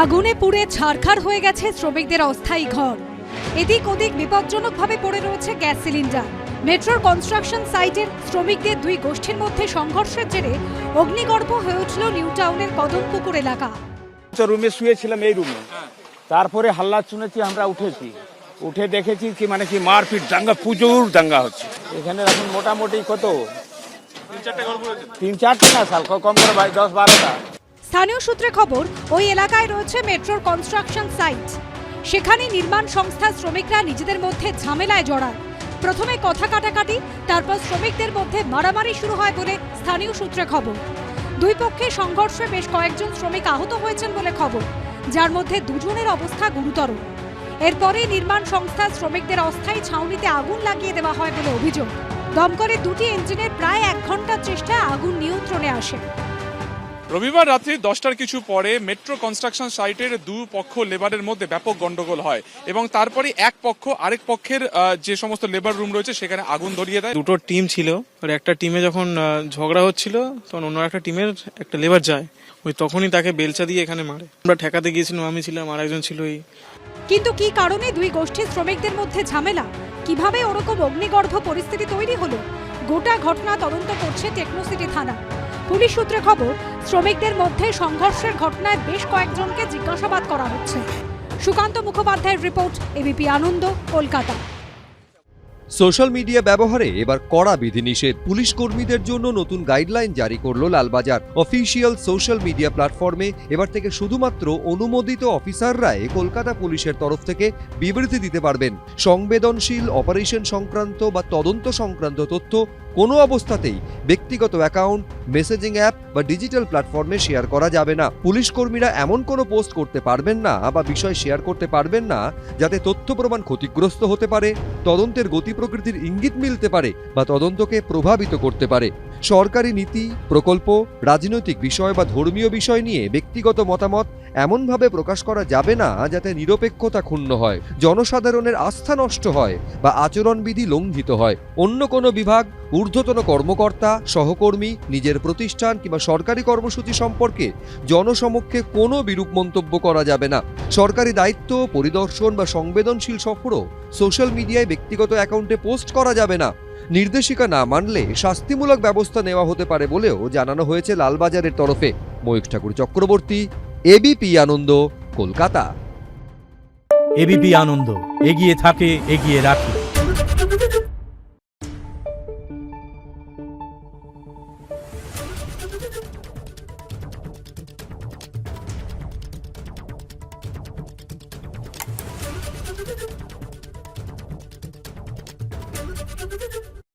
আগুনে পুড়ে ছারখার হয়ে গেছে শ্রমিকদের অস্থায়ী ঘর। এদিক ওদিক বিপজ্জনকভাবে পড়ে রয়েছে গ্যাস সিলিন্ডার। মেট্রোর কনস্ট্রাকশন সাইটের শ্রমিকদের দুই গোষ্ঠীর মধ্যে সংঘর্ষের জেরে অগ্নিগর্ভ হয়ে উঠল নিউ টাউনের কদমপুকুর এলাকা। রুমে শুয়েছিলাম, এই রুমে। তারপরে হাল্লা শুনেছি, আমরা উঠে দেখেছি কি কি মারপিট, দাঙ্গা, প্রচুর দাঙ্গা হচ্ছে এখানে। এখন মোটামুটি কত 3-4টা না সাল, কম করে 10-12টা। স্থানীয় সূত্রে খবর, ওই এলাকায় রয়েছে মেট্রোর কনস্ট্রাকশন সাইট। সেখানে নির্মাণ সংস্থার শ্রমিকরা নিজেদের মধ্যে ঝামেলায় জড়ায়। প্রথমে কথা কাটাকাটি, তারপর শ্রমিকদের মধ্যে মারামারি শুরু হয় বলে স্থানীয় সূত্রে খবর। দুই পক্ষে সংঘর্ষে বেশ কয়েকজন শ্রমিক আহত হয়েছেন বলে খবর, যার মধ্যে দুজনের অবস্থা গুরুতর। এরপরে নির্মাণ সংস্থার শ্রমিকদের অস্থায়ী ছাউনিতে আগুন লাগিয়ে দেওয়া হয় বলে অভিযোগ। দমকলের দুটি ইঞ্জিনের প্রায় 1 ঘন্টার চেষ্টায় আগুন নিয়ন্ত্রণে আসে। রবিবার রাত্রি 10টার কিছু পরে মেট্রো কনস্ট্রাকশন সাইটের দুপক্ষ লেবারের মধ্যে ব্যাপক গন্ডগোল হয় এবং তারপরে এক পক্ষ আরেক পক্ষের যে সমস্ত লেবার রুম রয়েছে সেখানে আগুন ধরিয়ে দেয়। দুটো টিম ছিল, আর একটা টিমে যখন ঝগড়া হচ্ছিল তখন অন্য একটা টিমের একটা লেবার যায়, ওই তখনই তাকে বেলচা দিয়ে এখানে মারে। আমরা ঠেকাতে গিয়েছিলাম, আমি ছিলাম, আর একজন ছিল। কিন্তু কি কারণে দুই গোষ্ঠীর শ্রমিকদের মধ্যে ঝামেলা, কিভাবে ওরকম অগ্নিগর্ভ পরিস্থিতি তৈরি হলো, গোটা ঘটনা তদন্ত করছে টেকনোসিটি থানা। পুলিশ সূত্রে খবর, শ্রমিকদের মধ্যে সংঘর্ষের ঘটনায় বেশ কয়েকজনকে জিজ্ঞাসাবাদ করা হচ্ছে। সুকান্ত মুখোপাধ্যায়ের রিপোর্ট, এবিপি আনন্দ, কলকাতা। সোশ্যাল মিডিয়া ব্যবহারে এবার কড়া বিধিনিষেধ। পুলিশ কর্মীদের জন্য নতুন গাইডলাইন জারি করল লালবাজার। অফিসিয়াল সোশ্যাল মিডিয়া প্ল্যাটফর্মে এবার থেকে শুধুমাত্র অনুমোদিত অফিসাররাই কলকাতা পুলিশের তরফ থেকে বিবৃতি দিতে পারবেন। সংবেদনশীল অপারেশন সংক্রান্ত বা তদন্ত সংক্রান্ত তথ্য কোনো অবস্থাতেই ব্যক্তিগত অ্যাকাউন্ট, মেসেজিং অ্যাপ বা ডিজিটাল প্ল্যাটফর্মে শেয়ার করা যাবে না। পুলিশ কর্মীরা এমন কোনো পোস্ট করতে পারবেন না বা বিষয় শেয়ার করতে পারবেন না যাতে তথ্য প্রমাণ ক্ষতিগ্রস্ত হতে পারে, তদন্তের গতি প্রকৃতির ইঙ্গিত মিলতে পারে বা তদন্তকে প্রভাবিত করতে পারে। সরকারি নীতি, প্রকল্প, রাজনৈতিক বিষয় বা ধর্মীয় বিষয় নিয়ে ব্যক্তিগত মতামত এমনভাবে প্রকাশ করা যাবে না যাতে নিরপেক্ষতা ক্ষুণ্ণ হয়, জনসাধারণের আস্থা নষ্ট হয় বা আচরণবিধি লঙ্ঘিত হয়। অন্য কোনো বিভাগ, ঊর্ধ্বতন কর্মকর্তা, সহকর্মী, নিজের প্রতিষ্ঠান কিংবা সরকারি কর্মসূচি সম্পর্কে জনসমক্ষে কোনো বিরূপ মন্তব্য করা যাবে না। সরকারি দায়িত্ব, পরিদর্শন বা সংবেদনশীল সফরও সোশ্যাল মিডিয়ায় ব্যক্তিগত অ্যাকাউন্টে পোস্ট করা যাবে না। নির্দেশিকা না মানলে শাস্তিমূলক ব্যবস্থা নেওয়া হতে পারে বলেও জানানো হয়েছে লালবাজারের তরফে। ময়ূখ ঠাকুর চক্রবর্তী, এবিপি আনন্দ, কলকাতা। এবিপি আনন্দ, এগিয়ে থাকে, এগিয়ে রাখে।